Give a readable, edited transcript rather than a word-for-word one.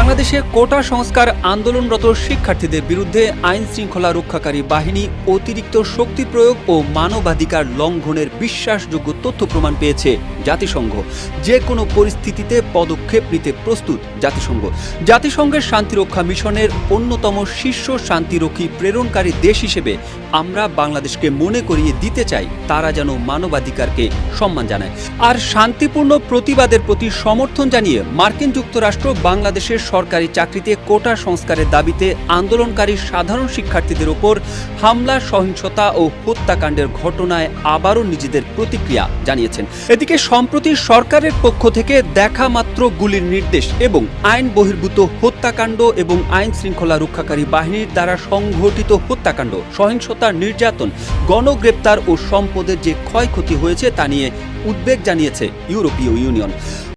বাংলাদেশে কোটা সংস্কার আন্দোলনরত শিক্ষার্থীদের বিরুদ্ধে আইন শৃঙ্খলা রক্ষাকারী বাহিনী অতিরিক্ত শক্তি প্রয়োগ ও মানবাধিকার লঙ্ঘনের বিশ্বাসযোগ্য তথ্য প্রমাণ পেয়েছে জাতিসংঘ। যে কোনো পরিস্থিতিতে পদক্ষেপ নিতে প্রস্তুত জাতিসংঘের শান্তিরক্ষা মিশনের অন্যতম শীর্ষ শান্তিরক্ষী প্রেরণকারী দেশ হিসেবে আমরা বাংলাদেশকে মনে করিয়ে দিতে চাই তারা যেন মানবাধিকারকে সম্মান জানায়। আর শান্তিপূর্ণ প্রতিবাদের প্রতি সমর্থন জানিয়ে মার্কিন যুক্তরাষ্ট্র বাংলাদেশের সরকারি চাকরিতে কোটা সংস্কারের দাবিতে আন্দোলনকারী সাধারণ শিক্ষার্থীদের উপর হামলা, সহিংসতা ও হত্যাকাণ্ডের ঘটনায় আবারও নিজেদের প্রতিক্রিয়া জানিয়েছেন। এদিকে সম্প্রতি সরকারের পক্ষ থেকে দেখা মাত্র গুলির নির্দেশ এবং আইন বহির্ভূত হত্যাকাণ্ড এবং আইন শৃঙ্খলা রক্ষাকারী বাহিনীর দ্বারা সংঘটিত হত্যাকাণ্ড, সহিংসতা, নির্যাতন, গণগ্রেপ্তার ও সম্পদের যে ক্ষয়ক্ষতি হয়েছে তা নিয়ে উদ্বেগ জানিয়েছে ইউরোপীয় ইউনিয়ন।